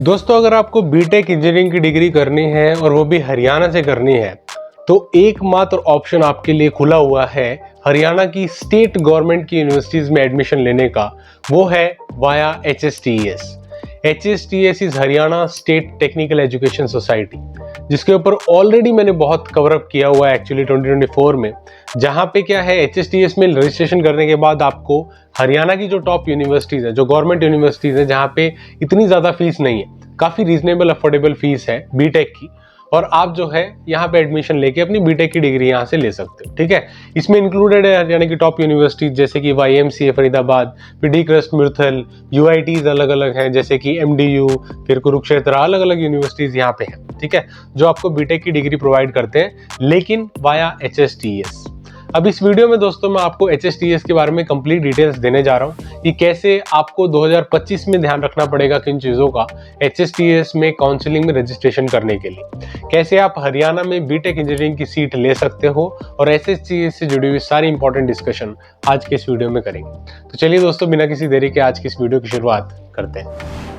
दोस्तों, अगर आपको बीटेक इंजीनियरिंग की डिग्री करनी है और वो भी हरियाणा से करनी है तो एकमात्र ऑप्शन आपके लिए खुला हुआ है हरियाणा की स्टेट गवर्नमेंट की यूनिवर्सिटीज में एडमिशन लेने का। वो है via HSTES। HSTES is Haryana state technical education society, जिसके ऊपर ऑलरेडी मैंने बहुत कवर अप किया हुआ है एक्चुअली 2024 में। जहां पे क्या है, HSTES में रजिस्ट्रेशन करने के बाद आपको हरियाणा की जो टॉप यूनिवर्सिटीज है, जो गवर्नमेंट यूनिवर्सिटीज है, जहां पे इतनी ज्यादा फीस नहीं है, काफी रीजनेबल अफोर्डेबल फीस है बीटेक की, और आप जो है यहाँ पे एडमिशन लेके अपनी बीटेक की डिग्री यहाँ से ले सकते हो। ठीक है, इसमें इंक्लूडेड है हरियाणा की टॉप यूनिवर्सिटीज जैसे कि YMCA फरीदाबाद, फिर डी क्रस्ट मिर्थल, UITs अलग अलग हैं जैसे कि MDU, फिर कुरुक्षेत्र, अलग अलग यूनिवर्सिटीज यहाँ पे हैं। ठीक है, जो आपको बीटेक की डिग्री प्रोवाइड करते हैं, लेकिन वाया HSTES। अब इस वीडियो में दोस्तों मैं आपको HSTES के बारे में कंप्लीट डिटेल्स देने जा रहा हूँ कि कैसे आपको 2025 में ध्यान रखना पड़ेगा किन चीज़ों का HSTES में काउंसलिंग में रजिस्ट्रेशन करने के लिए, कैसे आप हरियाणा में बीटेक इंजीनियरिंग की सीट ले सकते हो, और HSTES से जुड़ी हुई सारी इंपॉर्टेंट डिस्कशन आज के इस वीडियो में करेंगे। तो चलिए दोस्तों, बिना किसी देरी के आज की इस वीडियो की शुरुआत करते हैं।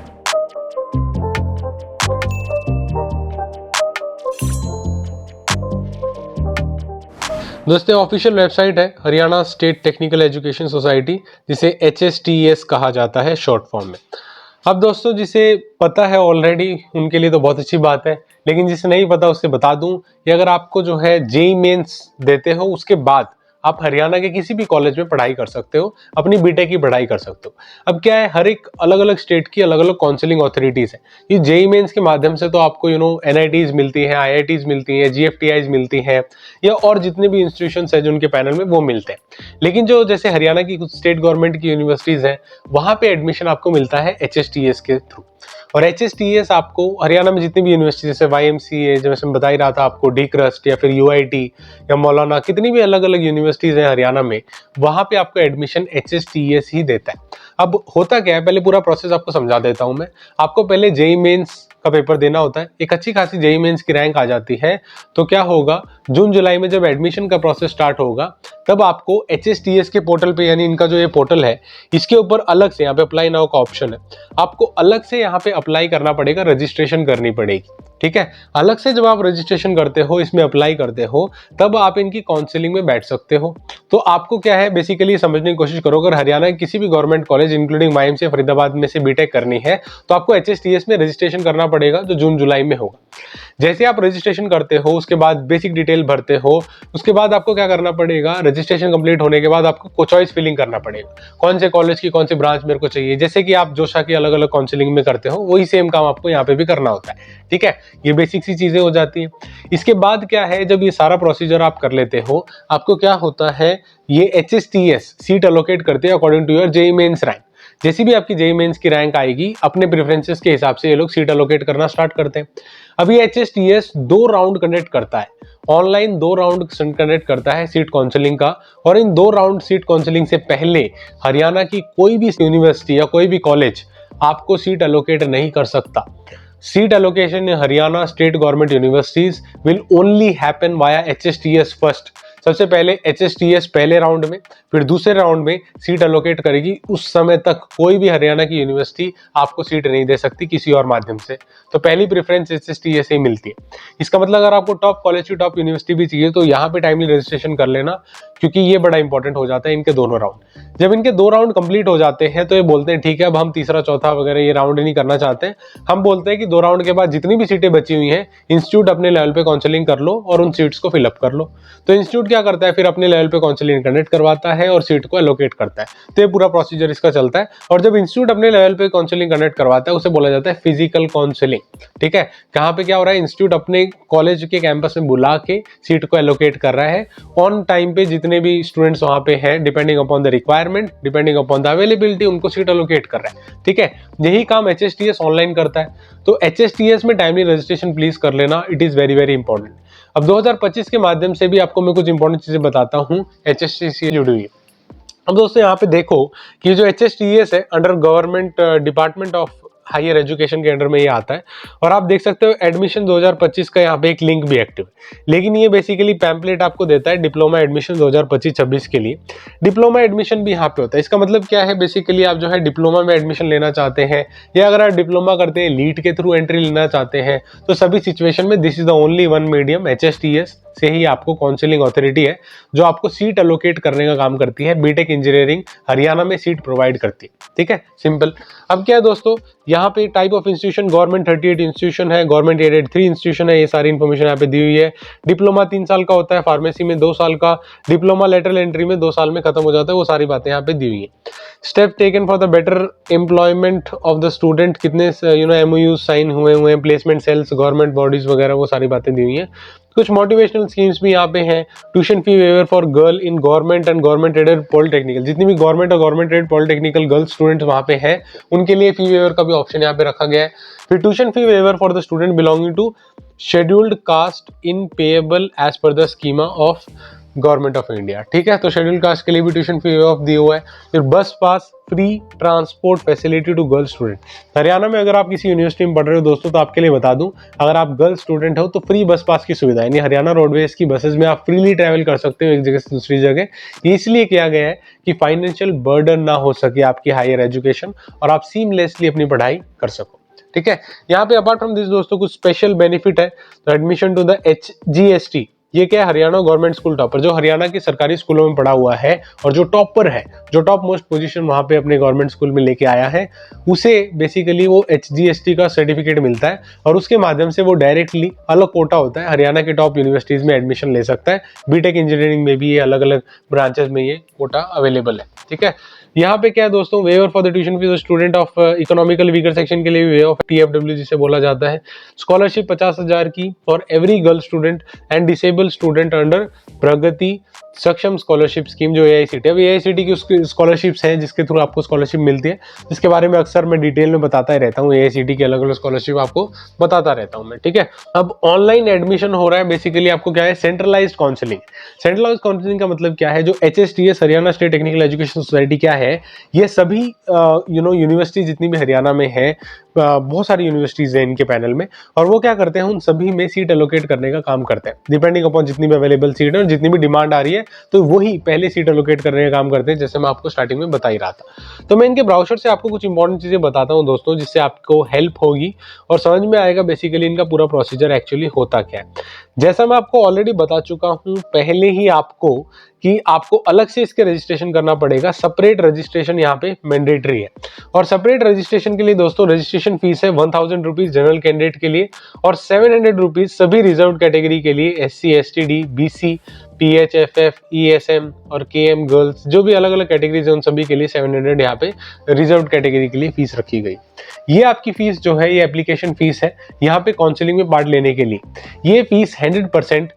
दोस्तों, ऑफिशियल वेबसाइट है Haryana state technical education society, जिसे HSTES कहा जाता है शॉर्ट फॉर्म में। अब दोस्तों, जिसे पता है ऑलरेडी उनके लिए तो बहुत अच्छी बात है, लेकिन जिसे नहीं पता उससे बता दूं कि अगर आपको जो है JEE मेंस देते हो उसके बाद आप हरियाणा के किसी भी कॉलेज में पढ़ाई कर सकते हो, अपनी बीटेक की पढ़ाई कर सकते हो। अब क्या है, हर एक अलग अलग स्टेट की अलग अलग काउंसलिंग ऑथोरिटीज है। ये JEE मेंस के माध्यम से तो आपको NITs मिलती हैं, IITs मिलती हैं, GFTIs मिलती हैं, या और जितने भी इंस्टीट्यूशंस हैं जो उनके पैनल में वो मिलते हैं। लेकिन जो जैसे हरियाणा की कुछ स्टेट गवर्नमेंट की यूनिवर्सिटीज हैं, वहां पे एडमिशन आपको मिलता है HSTES के थ्रू। और HSTES आपको हरियाणा में जितनी भी यूनिवर्सिटी जैसे YMCA, जैसे मैं बता ही रहा था आपको, डी क्रस्ट या फिर UIT या मौलाना, कितनी भी अलग अलग यूनिवर्सिटीज हैं हरियाणा में, वहां पे आपको एडमिशन HSTES ही देता है। अब होता क्या है, पहले पूरा प्रोसेस आपको समझा देता हूं मैं। आपको पहले JEE मेंस का पेपर देना होता है। एक अच्छी खासी JEE मेंस की रैंक आ जाती है तो क्या होगा, जून जुलाई में जब एडमिशन का प्रोसेस स्टार्ट होगा, तब आपको HSTES के पोर्टल पे, यानी इनका जो ये पोर्टल है, इसके ऊपर अलग से यहाँ पे अप्लाई नाउ का ऑप्शन है, आपको अलग से यहाँ पे अप्लाई करना पड़ेगा, रजिस्ट्रेशन करनी पड़ेगी। ठीक है, अलग से जब आप रजिस्ट्रेशन करते हो, इसमें अप्लाई करते हो, तब आप इनकी काउंसलिंग में बैठ सकते हो। तो आपको क्या है, बेसिकली समझने की कोशिश करो, अगर हरियाणा के किसी भी government college including YMCA Faridabad में से बीटेक करनी है तो आपको HSTES में रजिस्ट्रेशन करना पड़ेगा, जो जून जुलाई में होगा। जैसे आप रजिस्ट्रेशन करते हो, उसके बाद बेसिक डिटेल भरते हो, उसके बाद आपको क्या करना पड़ेगा, रजिस्ट्रेशन कंप्लीट होने के बाद आपको चॉइस फिलिंग करना पड़ेगा, कौन से कॉलेज की कौन सी ब्रांच मेरे को चाहिए। जैसे कि आप जोशा की अलग अलग काउंसलिंग में करते हो, वही सेम काम आपको यहाँ पे भी करना होता है। ठीक है, ये बेसिक सी चीजें हो जाती हैं। इसके बाद क्या है, जब ये सारा प्रोसीजर आप कर लेते हो, आपको क्या होता है, ये HSTES सीट अलोकेट करते हैं according to your JEE mains rank. जैसी भी आपकी JEE मेंस की रैंक आएगी, अपने प्रेफरेंसेस के हिसाब से ये लोग सीट अलोकेट करना स्टार्ट करते हैं। अभी HSTES 2 राउंड कंडक्ट करता है, ऑनलाइन 2 राउंड कंडक्ट करता है सीट काउंसलिंग का। और इन 2 राउंड सीट काउंसलिंग से पहले हरियाणा की कोई भी यूनिवर्सिटी या कोई भी कॉलेज आपको सीट अलोकेट नहीं कर सकता। Seat allocation in Haryana state government universities will only happen via HSTES first। सबसे पहले HSTES पहले राउंड में, फिर दूसरे राउंड में सीट अलोकेट करेगी। उस समय तक कोई भी हरियाणा की यूनिवर्सिटी आपको सीट नहीं दे सकती किसी और माध्यम से। तो पहली प्रेफरेंस HSTES से ही मिलती है। इसका मतलब अगर आपको टॉप कॉलेज की टॉप यूनिवर्सिटी भी चाहिए तो यहाँ पे टाइमली रजिस्ट्रेशन कर लेना, क्योंकि ये बड़ा इंपॉर्टेंट हो जाता है इनके दोनों राउंड। जब इनके 2 राउंड कंप्लीट हो जाते हैं तो ये बोलते हैं ठीक है, अब हम तीसरा चौथा वगैरह ये राउंड नहीं करना चाहते। हम बोलते हैं कि 2 राउंड के बाद जितनी भी सीटें बची हुई हैं, इंस्टीट्यूट अपने लेवल पे काउंसलिंग कर लो और उन सीट्स को फिलअप कर लो। तो इंस्टीट्यूट क्या करता है, फिर अपने लेवल पे काउंसलिंग कंडक्ट करवाता है और सीट को एलोकेट करता है। तो ये पूरा प्रोसीजर इसका चलता है। और जब इंस्टीट्यूट अपने लेवल पे काउंसलिंग कंडक्ट करवाता है, उसे बोला जाता है फिजिकल काउंसलिंग। ठीक है, कहाँ पे क्या हो रहा है, इंस्टीट्यूट अपने कॉलेज के कैंपस में बुला के सीट को एलोकेट कर रहा है ऑन टाइम पे। जितने भी स्टूडेंट्स वहां पे हैं, depending upon the requirement, depending upon the availability, उनको सीट एलोकेट कर रहा है। ठीक है, यही काम HSTES ऑनलाइन करता है। तो HSTES में टाइमली रजिस्ट्रेशन प्लीज कर लेना, it is very very important. अब 2025 के माध्यम से भी आपको मैं कुछ इंपॉर्टेंट चीजें बताता हूँ HSTES से जुड़ी हुई। अब दोस्तों, यहाँ पे देखो कि जो HSTES है under government department of higher education के अंडर में ये आता है। और आप देख सकते हो एडमिशन 2025 का यहाँ पे एक लिंक भी एक्टिव है, लेकिन ये बेसिकली पैम्पलेट आपको देता है डिप्लोमा एडमिशन 2025-26 के लिए। डिप्लोमा एडमिशन भी यहाँ पे होता है। इसका मतलब क्या है, बेसिकली आप जो है डिप्लोमा में एडमिशन लेना चाहते हैं, या अगर आप डिप्लोमा करते हैं लीड के थ्रू एंट्री लेना चाहते हैं, तो सभी सिचुएशन में this is the only one medium, HSTS से ही आपको काउंसलिंग अथॉरिटी है जो आपको सीट एलोकेट करने का काम करती है। बीटेक इंजीनियरिंग हरियाणा में सीट प्रोवाइड करती है, ठीक है, सिंपल। अब क्या है दोस्तों, यहाँ पे type of institution government 38 institution है, गवर्नमेंट एडेड 3 इंस्टीट्यूशन है, ये सारी इंफॉर्मेशन यहाँ पे दी हुई है। डिप्लोमा 3 साल का होता है, फार्मेसी में 2 साल का, डिप्लोमा लेटरल एंट्री में 2 साल में खत्म हो जाता है, वो सारी बातें यहाँ पे दी हुई है। Step taken for the better employment of the student, कितने MOU साइन हुए हैं, प्लेसमेंट सेल्स, गवर्नमेंट बॉडीज वगैरह, वो सारी बातें दी हुई हैं। कुछ मोटिवेशनल स्कीम्स भी यहाँ पे हैं। Tuition fee waiver for girl in government and government aided polytechnical, जितनी भी गवर्नमेंट और government aided polytechnical girl students वहाँ पे हैं, उनके लिए फी वेवर का भी ऑप्शन यहाँ पे रखा गया है। फिर tuition fee waiver for the student belonging to scheduled caste in payable as per the schema of government of India, ठीक है। तो शेड्यूल कास्ट के लिए भी ट्यूशन फी ऑफ दिया हुआ है। फिर bus pass, free transport facility to girl student. Haryana में अगर आप किसी यूनिवर्सिटी में पढ़ रहे हो दोस्तों, तो आपके लिए बता दूं, अगर आप गर्ल स्टूडेंट हो तो फ्री बस पास की सुविधा है, यानी हरियाणा रोडवेज की बसेस में आप फ्रीली ट्रैवल कर सकते हो एक जगह से दूसरी जगह। ये इसलिए किया गया है कि फाइनेंशियल बर्डन ना हो सके आपकी हायर एजुकेशन, और आप सीमलेसली अपनी पढ़ाई कर सको, ठीक है। यहाँ पे अपार्ट फ्रॉम दिस दोस्तों कुछ स्पेशल बेनिफिट है। तो एडमिशन टू द HGST, ये क्या है, हरियाणा गवर्नमेंट स्कूल टॉपर, जो हरियाणा की सरकारी स्कूलों में पढ़ा हुआ है और जो टॉपर है, जो टॉप मोस्ट पोजीशन वहां पे अपने गवर्नमेंट स्कूल में लेके आया है, उसे बेसिकली वो HGST का सर्टिफिकेट मिलता है, और उसके माध्यम से वो डायरेक्टली, अलग कोटा होता है, हरियाणा के टॉप यूनिवर्सिटीज में एडमिशन ले सकता है। बीटेक इंजीनियरिंग में भी ये अलग अलग ब्रांचेस में ये कोटा अवेलेबल है, ठीक है। यहाँ पे क्या है दोस्तों, waiver for the tuition fees student of economical weaker section के लिए वे ऑफ TFW जिसे बोला जाता है। स्कॉलरशिप 50,000 की for every girl student and disable student under Pragati Saksham scholarship scheme, जो AICT है। AICT की उसकी स्कॉलरशिप्स हैं जिसके थ्रू आपको स्कॉलरशिप मिलती है, जिसके बारे में अक्सर मैं डिटेल में बताता ही रहता हूँ। AICT की अलग अलग स्कॉलरशिप आपको बताता रहता हूँ मैं, ठीक है। अब ऑनलाइन एडमिशन हो रहा है, बेसिकली आपको क्या है, सेंट्रलाइज्ड काउंसलिंग। सेंट्रलाइज्ड काउंसलिंग का मतलब क्या है, जो HSTS Haryana state technical education society क्या है, ये सभी यूनिवर्सिटी जितनी भी हरियाणा में है, बहुत सारी यूनिवर्सिटीज हैं इनके पैनल में, और वो क्या करते हैं, उन सभी में सीट एलोकेट करने का काम करते हैं, डिपेंडिंग अपॉन जितनी भी अवेलेबल सीट है और जितनी भी डिमांड आ रही है, तो वही पहले सीट एलोकेट करने का काम करते हैं, जैसे मैं आपको स्टार्टिंग में बता ही रहा था। तो मैं इनके ब्राउचर से आपको कुछ इंपॉर्टेंट चीजें बताता हूं दोस्तों, जिससे आपको हेल्प होगी और समझ में आएगा बेसिकली इनका पूरा प्रोसीजर एक्चुअली होता क्या है। जैसा मैं आपको ऑलरेडी बता चुका हूं पहले ही आपको, कि आपको अलग से इसके रजिस्ट्रेशन करना पड़ेगा। सेपरेट रजिस्ट्रेशन यहाँ पे मैंडेटरी है, और सेपरेट रजिस्ट्रेशन के लिए दोस्तों रजिस्ट्रेशन फीस है 1000 रुपीज जनरल कैंडिडेट के लिए, और 700 रुपीज सभी रिजर्व कैटेगरी के लिए, SC STD BC PH FF ESM और KM गर्ल्स, जो भी अलग अलग कैटेगरीज है उन सभी के लिए 700 यहाँ पे रिजर्व कैटेगरी के लिए फीस रखी गई। ये आपकी फीस जो है, ये एप्लीकेशन फीस है यहाँ पे काउंसलिंग में पार्ट लेने के लिए। ये फीस 100%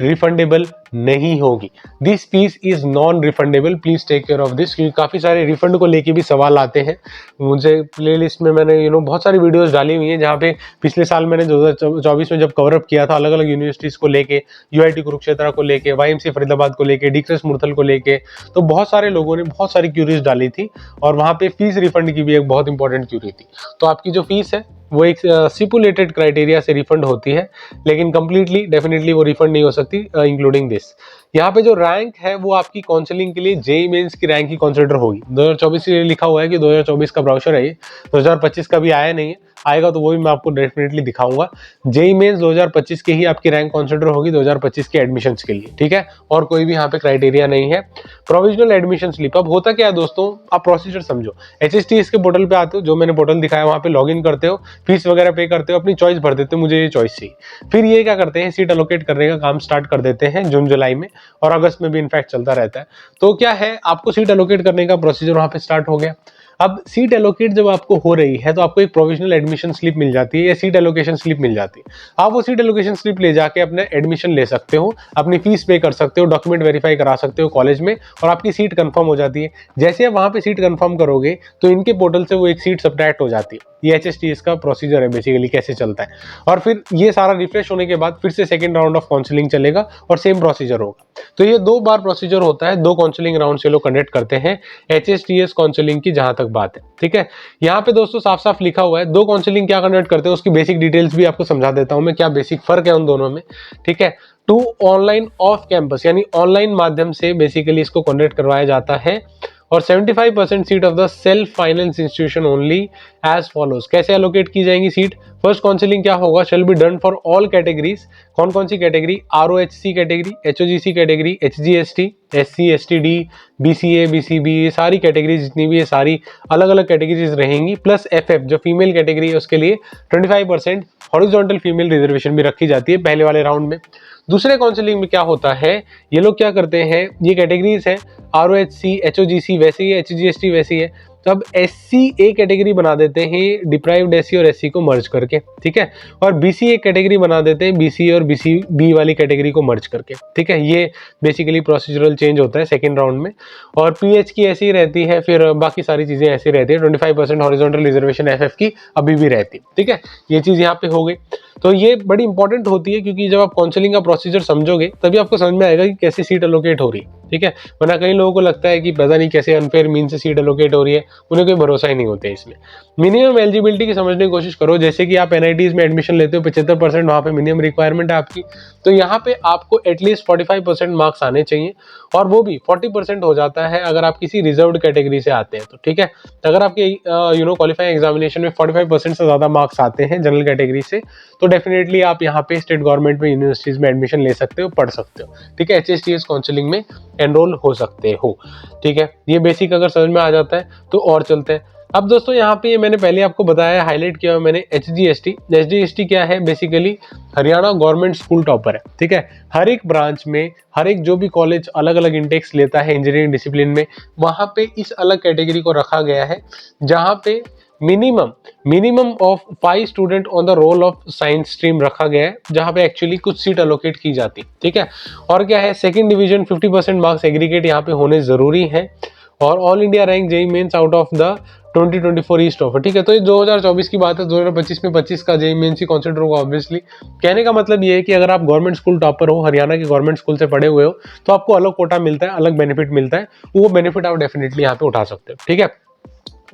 रिफंडेबल नहीं होगी। This fees is non refundable, please take care of this, क्योंकि काफी सारे रिफंड को लेके भी सवाल आते हैं मुझे। प्लेलिस्ट में मैंने बहुत सारी वीडियोस डाली हुई हैं, जहाँ पे पिछले साल मैंने 2024 में जब कवरअप किया था अलग अलग यूनिवर्सिटीज को लेके, UIT कुरुक्षेत्र को लेके, YMC फरीदाबाद को लेके, DCRES मुरथल को लेके, तो बहुत सारे लोगों ने बहुत सारी क्यूरीज डाली थी, और वहाँ पे फीस रिफंड की भी एक बहुत इंपॉर्टेंट क्यूरी थी। तो आपकी जो फीस है वो एक स्टिपुलेटेड क्राइटेरिया से रिफंड होती है, लेकिन कंप्लीटली डेफिनेटली वो रिफंड नहीं हो सकती, इंक्लूडिंग दिस। यहाँ पे जो रैंक है वो आपकी काउंसलिंग के लिए JEE मेंस की रैंक ही कंसिडर होगी। 2024 के लिए लिखा हुआ है कि 2024 का ब्राउचर है ये, 2025 का भी आया नहीं है, आएगा तो वो भी मैं आपको डेफिनेटली दिखाऊंगा। JEE मेंस 2025 के ही आपकी रैंक कंसिडर होगी 2025 के एडमिशंस के लिए, ठीक है, और कोई भी यहाँ पे क्राइटेरिया नहीं है। प्रोविजनल एडमिशन स्लिप, अब होता क्या है दोस्तों, आप प्रोसीजर समझो। HSTS के पोर्टल पे आते हो, जो मैंने पोर्टल दिखाया वहाँ पे लॉग इन करते हो, फीस वगैरह पे करते हो, अपनी चॉइस भर देते हो, मुझे ये चॉइस चाहिए। फिर ये क्या करते हैं, सीट एलोकेट करने का काम स्टार्ट कर देते हैं जून जुलाई में, और अगस्त में भी इनफैक्ट चलता रहता है। तो क्या है, आपको सीट एलोकेट करने का प्रोसीजर वहाँ पे स्टार्ट हो गया। अब सीट एलोकेट जब आपको हो रही है तो आपको एक प्रोविजनल एडमिशन स्लिप मिल जाती है या सीट एलोकेशन स्लिप मिल जाती है। आप वो सीट एलोकेशन स्लिप ले जाके अपने एडमिशन ले सकते हो, अपनी फीस पे कर सकते हो, डॉक्यूमेंट वेरीफाई करा सकते हो कॉलेज में, और आपकी सीट कंफर्म हो जाती है। जैसे आप वहाँ पे सीट कंफर्म करोगे तो इनके पोर्टल से वो एक सीट सब्ट्रैक्ट हो जाती है। ये HSTS का प्रोसीजर है बेसिकली, कैसे चलता है। और फिर ये सारा रिफ्रेश होने के बाद फिर से सेकंड राउंड ऑफ काउंसलिंग चलेगा और सेम प्रोसीजर होगा। तो ये 2 बार प्रोसीजर होता है, 2 काउंसलिंग राउंड से लोग कंडक्ट करते हैं HSTS काउंसलिंग की, जहां तक बात है। ठीक है, यहाँ पे दोस्तों साफ साफ लिखा हुआ है। दो काउंसलिंग क्या कंडक्ट करते हैं उसकी बेसिक डिटेल्स भी आपको समझा देता हूं मैं, क्या बेसिक फर्क है उन दोनों में। ठीक है, टू ऑनलाइन ऑफ कैंपस यानी ऑनलाइन माध्यम से बेसिकली इसको कंडक्ट करवाया जाता है, और 75% seat of the self finance institution only as follows. कैसे एलोकेट की जाएंगी सीट? फर्स्ट काउंसलिंग क्या होगा? Shall be done for all categories. कौन कौन सी category? ROHC category, HOGC category, HGST, SC STD, BCA BCB, ये सारी कैटेगरीज जितनी भी है सारी अलग अलग कैटेगरीज रहेंगी, प्लस FF जो फीमेल कैटेगरी है उसके लिए 25% हॉरिजॉन्टल फीमेल रिजर्वेशन भी रखी जाती है पहले वाले राउंड में। दूसरे काउंसलिंग में क्या होता है, ये लोग क्या करते हैं, ये कैटेगरीज है ROHC HOGC वैसे ही है, HGST वैसे ही है, तो अब SC ए कैटेगरी बना देते हैं डिप्राइव्ड SC और SC को मर्ज करके। ठीक है, और BC एक कैटेगरी बना देते हैं BC और BCB वाली कैटेगरी को मर्ज करके। ठीक है, ये बेसिकली प्रोसीजरल चेंज होता है सेकेंड राउंड में। और PH की ऐसी ही रहती है, फिर बाकी सारी चीजें ऐसी रहती है। 25% हॉरिजॉन्टल रिजर्वेशन FF की अभी भी रहती है। ठीक है, ये चीज यहाँ पे हो गई। तो ये बड़ी इंपॉर्टेंट होती है, क्योंकि जब आप काउंसलिंग का प्रोसीजर समझोगे तभी आपको समझ में आएगा कि कैसे सीट एलोकेट हो रही है। ठीक है, वरना कई लोगों को लगता है कि पता नहीं कैसे अनफेयर मीन से सीट एलोकेट हो रही है, उन्हें कोई भरोसा ही नहीं होता है इसमें। मिनिमम एलिजिबिलिटी की समझने की कोशिश करो। जैसे कि आप NITs में एडमिशन लेते हो 75% वहाँ पे मिनिमम रिक्वायरमेंट है आपकी, तो यहाँ पे आपको एटलीस्ट 45% मार्क्स आने चाहिए, और वो भी 40% हो जाता है अगर आप किसी रिजर्व्ड कैटेगरी से आते हैं तो। ठीक है, अगर आपके क्वालिफाइंग एग्जामिनेशन में 45% से ज्यादा मार्क्स आते हैं जनरल कैटेगरी से, तो डेफिनेटली आप यहाँ पे स्टेट गवर्नमेंट में यूनिवर्सिटीज में एडमिशन ले सकते हो, पढ़ सकते हो। ठीक है, HSTS काउंसलिंग में एनरोल हो सकते हो। ठीक है, ये बेसिक अगर समझ में आ जाता है तो और चलते हैं। अब दोस्तों यहाँ पे मैंने पहले आपको बताया, हाईलाइट किया मैंने HGST क्या है? Basically Haryana government school topper है। ठीक है, हर एक ब्रांच में, हर एक जो भी कॉलेज अलग अलग इंटेक्स लेता है इंजीनियरिंग डिसिप्लिन में, वहां पे इस अलग कैटेगरी को रखा गया है, जहां पे minimum of 5 student on the roll of science stream रखा गया है, जहां पे एक्चुअली कुछ सीट एलोकेट की जाती। ठीक है, और क्या है, सेकंड डिवीजन 50% मार्क्स एग्रीगेट यहाँ पे होने जरूरी है, और all India rank JEE mains out of the 2024 east offer. ठीक है, तो ये 2024 की बात है, 2025 में 25 का JEE मेंस ही कंसिडर होगा ऑब्वियसली। कहने का मतलब ये है कि अगर आप गवर्नमेंट स्कूल टॉपर हो, हरियाणा के गवर्नमेंट स्कूल से पढ़े हुए हो, तो आपको अलग कोटा मिलता है, अलग बेनिफिट मिलता है, वो बेनिफिट आप डेफिनेटली यहाँ पे उठा सकते हो। ठीक है,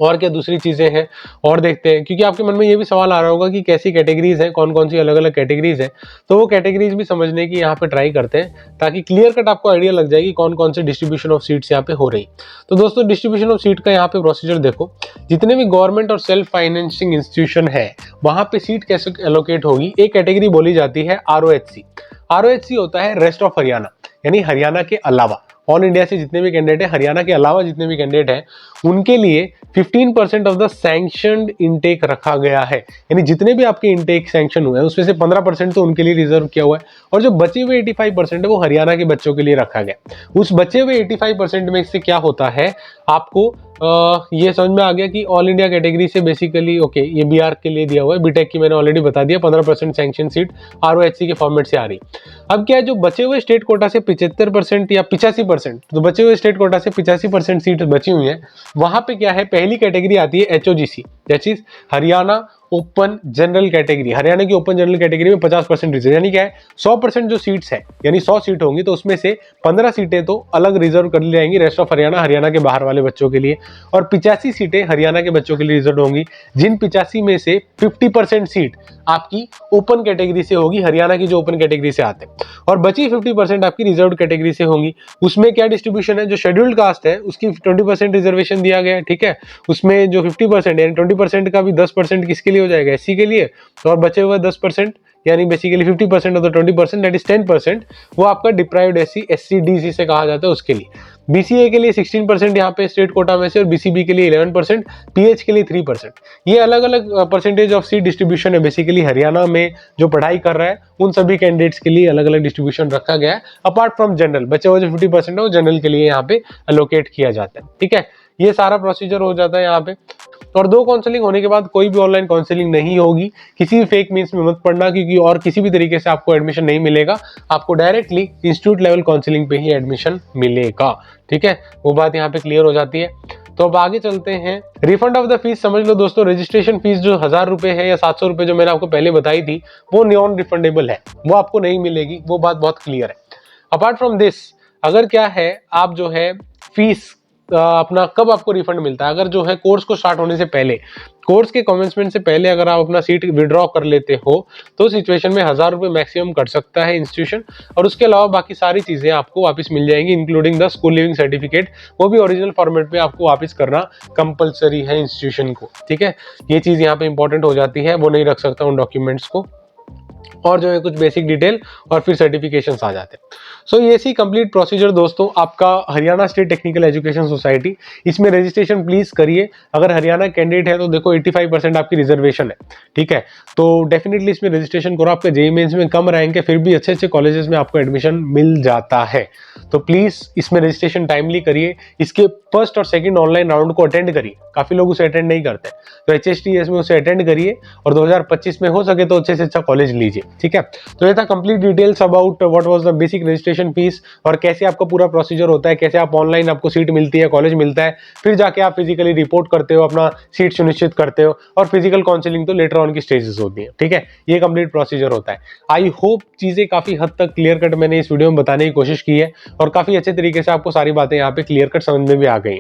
और क्या दूसरी चीजें हैं और देखते हैं, क्योंकि आपके मन में ये भी सवाल आ रहा होगा कि कैसी कैटेगरीज हैं, कौन कौन सी अलग अलग कैटेगरीज हैं, तो वो कैटेगरीज भी समझने की यहाँ पे ट्राई करते हैं, ताकि क्लियर कट आपको आइडिया लग जाएगी कौन कौन से डिस्ट्रीब्यूशन ऑफ सीट्स यहाँ पे हो रही। तो दोस्तों डिस्ट्रीब्यूशन ऑफ सीट का यहाँ पे प्रोसीजर देखो, जितने भी गवर्नमेंट और सेल्फ फाइनेंसिंग इंस्टीट्यूशन है वहां पे सीट कैसे एलोकेट होगी। एक कैटेगरी बोली जाती है ROHC होता है रेस्ट ऑफ हरियाणा, यानी हरियाणा के अलावा, ऑल इंडिया से जितने भी कैंडिडेट है, हरियाणा के अलावा जितने भी कैंडिडेट हैं, उनके लिए 15% ऑफ द सैंक्शनड इनटेक रखा गया है। यानी जितने भी आपके इनटेक सैंक्शन हुए हैं उसमें से 15% तो उनके लिए रिजर्व किया हुआ है, और जो बचे हुए 85% है वो हरियाणा के बच्चों के लिए रखा गया। उस बचे हुए 85% में से क्या होता है, आपको ये समझ में आ गया कि ऑल इंडिया कैटेगरी से बेसिकली ओके, ये BR के लिए दिया हुआ है, बीटेक की मैंने ऑलरेडी बता दिया, 15% सैंक्शन सीट ROHC के फॉर्मेट से आ रही। अब क्या है, जो बचे हुए स्टेट कोटा से 75% या 85%, तो बचे हुए स्टेट कोटा से 85% सीट बची हुई है, वहां पे क्या है, पहली कैटेगरी आती है HOGC, that is Haryana open general category. Haryana की ओपन जनरल कैटेगरी में 50% रिजर्व, यानी क्या है 100% जो सीट्स है, यानी 100 सीट होंगी तो उसमें से 15 सीटें तो अलग रिजर्व कर ली जाएंगी रेस्ट ऑफ हरियाणा, हरियाणा के बाहर वाले बच्चों के लिए, और 85 सीटें हरियाणा के बच्चों के लिए रिजर्व होंगी, जिन 85 में से 50% सीट आपकी ओपन कैटेगरी से होगी, हरियाणा की जो ओपन कैटेगरी से आते हैं, और बची 50% आपकी रिजर्व कैटेगरी से होंगी। उसमें क्या डिस्ट्रीब्यूशन है, जो शेड्यूल्ड कास्ट है उसकी 20% रिजर्वेशन दिया गया है। ठीक है, उसमें जो 50% यानी 20% का भी 10% किसके लिए हो जाएगा, SC के लिए, और बचे हुए 10% यानी basically 50% of the 20% that is 10%, वो आपका डिप्राइव्ड SC SC/DC से कहा जाता है उसके लिए। BCA के लिए 16% यहाँ पे स्टेट कोटा में से, और BCB के लिए 11%, PH के लिए 3%। ये अलग अलग परसेंटेज ऑफ सीट डिस्ट्रीब्यूशन है बेसिकली हरियाणा में जो पढ़ाई कर रहा है उन सभी कैंडिडेट्स के लिए अलग अलग डिस्ट्रीब्यूशन रखा गया है, अपार्ट फ्रॉम जनरल। बचे हुए जो 50% है वो जनरल के लिए यहाँ पे एलोकेट किया जाता है। ठीक है, ये सारा प्रोसीजर हो जाता है यहाँ पे। और 2 काउंसलिंग होने के बाद कोई भी ऑनलाइन काउंसलिंग नहीं होगी, किसी भी फेक मीन्स में मत पढ़ना, क्योंकि और किसी भी तरीके से आपको एडमिशन नहीं मिलेगा, आपको डायरेक्टली इंस्टीट्यूट लेवल काउंसलिंग पे ही एडमिशन मिलेगा। ठीक है, वो बात यहाँ पे क्लियर हो जाती है। तो अब आगे चलते हैं, रिफंड ऑफ द फीस समझ लो दोस्तों, रजिस्ट्रेशन फीस जो 1000 रुपए है या 700 रुपए जो मैंने आपको पहले बताई थी, वो नॉन रिफंडेबल है, वो आपको नहीं मिलेगी, वो बात बहुत क्लियर है। अपार्ट फ्रॉम दिस, अगर क्या है आप जो है फीस अपना कब आपको रिफंड मिलता है, अगर जो है कोर्स को स्टार्ट होने से पहले, कोर्स के कमेंसमेंट से पहले अगर आप अपना सीट विड्रॉ कर लेते हो तो सिचुएशन में 1000 रुपये मैक्सिमम कट सकता है इंस्टीट्यूशन, और उसके अलावा बाकी सारी चीजें आपको वापस मिल जाएंगी including the school leaving certificate, वो भी ओरिजिनल फॉर्मेट में आपको वापस करना कंपलसरी है इंस्टीट्यूशन को। ठीक है, ये चीज यहाँ पे इंपॉर्टेंट हो जाती है, वो नहीं रख सकता उन डॉक्यूमेंट्स को, और जो है कुछ बेसिक डिटेल और फिर सर्टिफिकेशंस आ जाते हैं। सो ये सी कंप्लीट प्रोसीजर दोस्तों आपका Haryana state technical education society. इसमें रजिस्ट्रेशन प्लीज करिए, अगर हरियाणा कैंडिडेट है तो देखो 85% आपकी रिजर्वेशन है। ठीक है, तो डेफिनेटली इसमें रजिस्ट्रेशन करो, आपके जेईई मेंस में कम रैंक है फिर भी अच्छे अच्छे कॉलेजेस में आपको एडमिशन मिल जाता है, तो प्लीज इसमें रजिस्ट्रेशन टाइमली करिए। इसके फर्स्ट और सेकंड ऑनलाइन राउंड को अटेंड करिए, काफी लोग उसे अटेंड नहीं करते, तो HSTS में उसे अटेंड करिए और 2025 में हो सके तो अच्छे से अच्छा कॉलेज लीजिए। ठीक है, तो ये था complete details about what was the basic registration fees और कैसे आपका पूरा प्रोसीजर होता है, कैसे आप ऑनलाइन आपको सीट मिलती है, कॉलेज मिलता है, फिर जाके आप फिजिकली रिपोर्ट करते हो, अपना सीट सुनिश्चित करते हो, और फिजिकल काउंसलिंग तो लेटर ऑन की स्टेजेस होती है। ठीक है, ये कंप्लीट प्रोसीजर होता है। आई होप चीजें काफी हद तक क्लियर कट मैंने इस वीडियो में बताने की कोशिश की है और काफी अच्छे तरीके से आपको सारी बातें यहाँ पे क्लियर कट समझ में भी आ गई।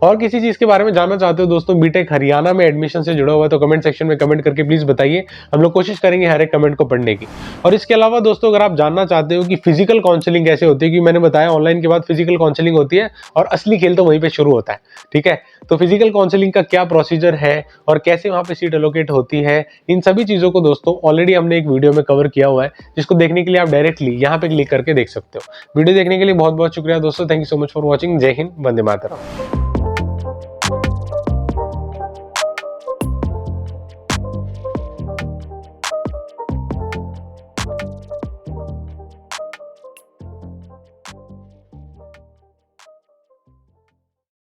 और किसी चीज के बारे में जानना चाहते हो दोस्तों, बीटेक हरियाणा में एडमिशन से जुड़ा हुआ है, तो कमेंट सेक्शन में कमेंट करके प्लीज बताइए, हम लोग कोशिश करेंगे हर एक कमेंट को पढ़ने की। और इसके अलावा दोस्तों अगर आप जानना चाहते हो कि फिजिकल काउंसलिंग कैसे होती है, कि मैंने बताया ऑनलाइन के बाद फिजिकल काउंसलिंग होती है और असली खेल तो वहीं पे शुरू होता है। ठीक है, तो फिजिकल काउंसलिंग का क्या प्रोसीजर है और कैसे वहां पे सीट एलोकेट होती है, इन सभी चीजों को दोस्तों ऑलरेडी हमने एक वीडियो में कवर किया हुआ है, जिसको देखने के लिए आप डायरेक्टली यहाँ पे क्लिक करके देख सकते हो। वीडियो देखने के लिए बहुत बहुत शुक्रिया दोस्तों, thank you so much for watching. जय हिंद, वंदे मातरम।